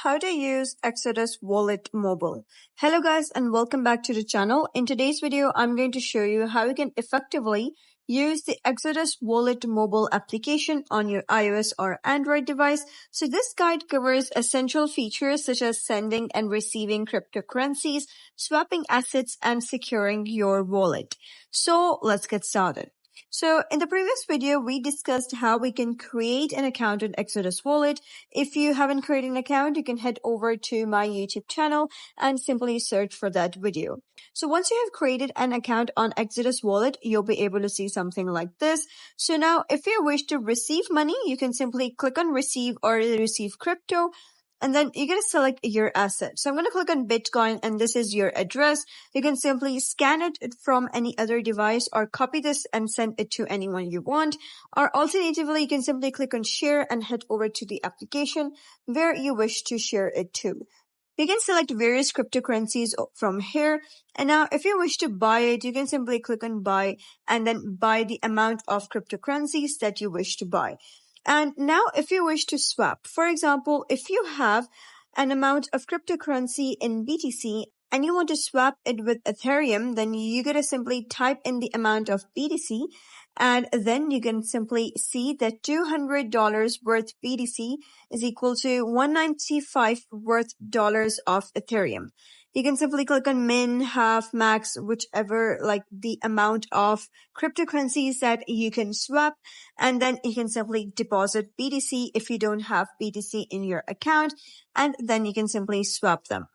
How to use Exodus Wallet Mobile. Hello guys and welcome back to the channel. In today's video, I'm going to show you how you can effectively use the Exodus Wallet Mobile application on your iOS or Android device. So this guide covers essential features such as sending and receiving cryptocurrencies, swapping assets, and securing your wallet. So let's get started. So in the previous video, we discussed how we can create an account on Exodus Wallet. If you haven't created an account, you can head over to my YouTube channel and simply search for that video. So once you have created an account on Exodus Wallet, you'll be able to see something like this. So now if you wish to receive money, you can simply click on receive or receive crypto. And then you're going to select your asset. So I'm going to click on Bitcoin and this is your address. You can simply scan it from any other device or copy this and send it to anyone you want. Or alternatively, you can simply click on share and head over to the application where you wish to share it to. You can select various cryptocurrencies from here. And now if you wish to buy it, you can simply click on buy and then buy the amount of cryptocurrencies that you wish to buy. And now if you wish to swap, for example, if you have an amount of cryptocurrency in BTC and you want to swap it with Ethereum, then you gotta simply type in the amount of BTC and then you can simply see that $200 worth BTC is equal to $195 worth dollars of Ethereum. You can simply click on min, half, max, whichever, like the amount of cryptocurrencies that you can swap. And then you can simply deposit BTC if you don't have BTC in your account. And then you can simply swap them.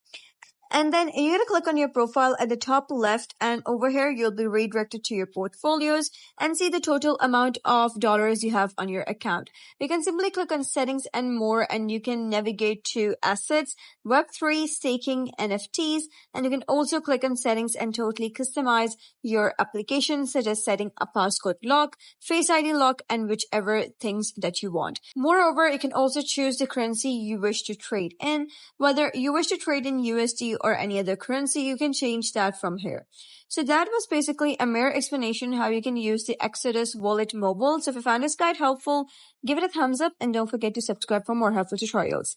And then you're going to click on your profile at the top left, and over here you'll be redirected to your portfolios and see the total amount of dollars you have on your account. You can simply click on settings and more, and you can navigate to assets, Web3, staking, NFTs, and you can also click on settings and totally customize your application, such as setting a passcode lock, Face ID lock, and whichever things that you want. Moreover, you can also choose the currency you wish to trade in. Whether you wish to trade in USD or any other currency, you can change that from here. So that was basically a mere explanation how you can use the Exodus Wallet Mobile. So if you found this guide helpful, give it a thumbs up and don't forget to subscribe for more helpful tutorials.